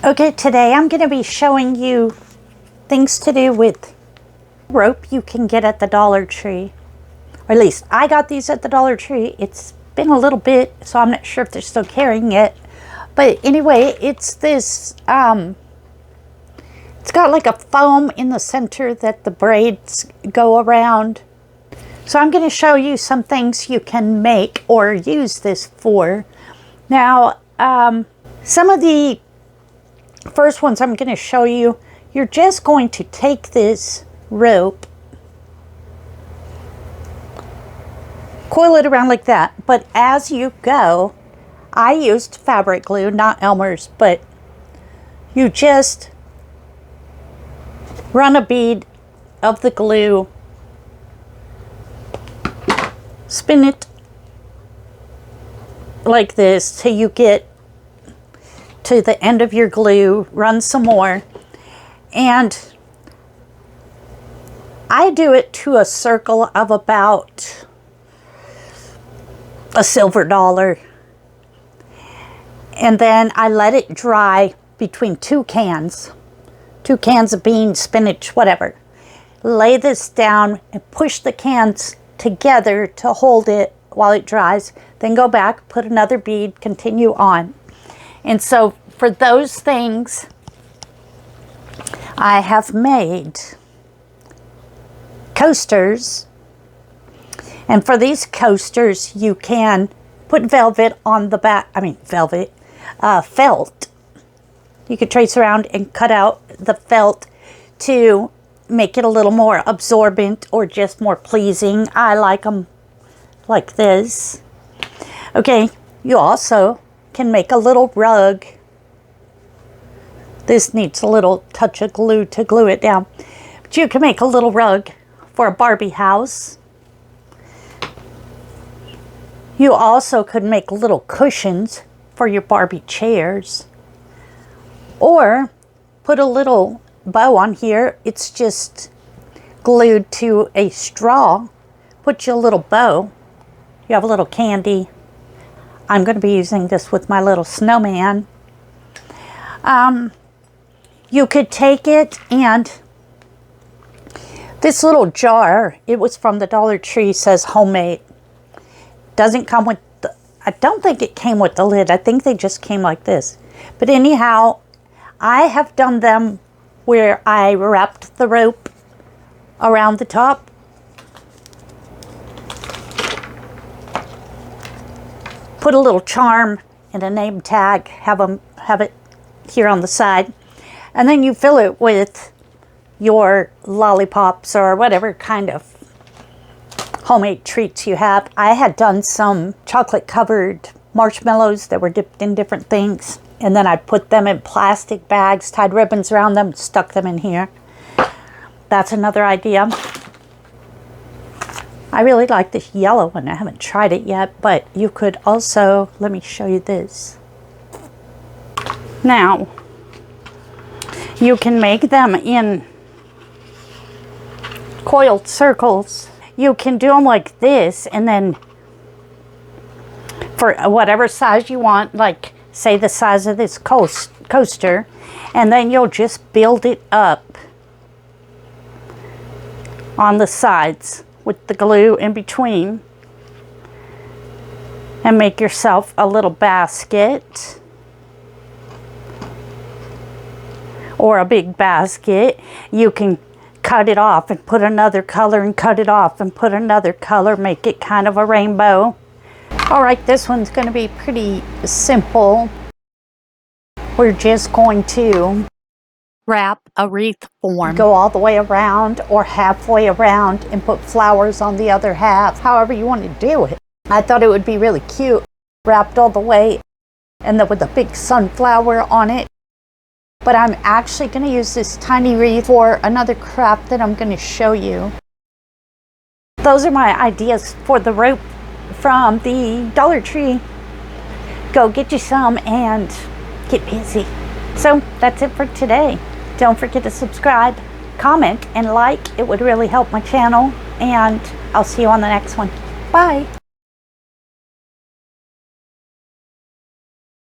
Okay, today I'm going to be showing you things to do with rope you can get at the Dollar Tree. Or at least I got these at the Dollar Tree. It's been a little bit, so I'm not sure if they're still carrying it. But anyway, it's this, it's got like a foam in the center that the braids go around. So I'm going to show you some things you can make or use this for. Now, some of the first ones I'm going to show you, you're just going to take this rope, coil it around like that, but as you go, I used fabric glue, not Elmer's, but you just run a bead of the glue, spin it like this till you get to the end of your glue, run some more, and I do it to a circle of about a silver dollar, and then I let it dry between two cans of beans, spinach, whatever. Lay this down and push the cans together to hold it while it dries, then go back, put another bead, continue on. And so for those things, I have made coasters. And for these coasters, you can put velvet on the back, felt. You could trace around and cut out the felt to make it a little more absorbent or just more pleasing. I like them like this. Okay, you also can make a little rug. This needs a little touch of glue to glue it down. But you can make a little rug for a Barbie house. You also could make little cushions for your Barbie chairs. Or put a little bow on here. It's just glued to a straw. Put you a little bow. You have a little candy. I'm going to be using this with my little snowman. You could take it and this little jar, it was from the Dollar Tree, says homemade. Doesn't come with the, I don't think it came with the lid. I think they just came like this. But anyhow, I have done them where I wrapped the rope around the top. Put a little charm and a name tag, have it here on the side. And then you fill it with your lollipops or whatever kind of homemade treats you have. I had done some chocolate covered marshmallows that were dipped in different things. And then I put them in plastic bags, tied ribbons around them, stuck them in here. That's another idea. I really like this yellow one. I haven't tried it yet, but you could also, let me show you this. Now, you can make them in coiled circles. You can do them like this, and then for whatever size you want, like say the size of this coaster, and then you'll just build it up on the sides with the glue in between and make yourself a little basket or a big basket. You can cut it off and put another color and cut it off and put another color, make it kind of a rainbow. All right, this one's going to be pretty simple. We're just going to wrap a wreath form. Go all the way around or halfway around and put flowers on the other half, however you want to do it. I thought it would be really cute, wrapped all the way and then with a big sunflower on it. But I'm actually going to use this tiny wreath for another craft that I'm going to show you. Those are my ideas for the rope from the Dollar Tree. Go get you some and get busy. So that's it for today. Don't forget to subscribe, comment, and like. It would really help my channel. And I'll see you on the next one. Bye.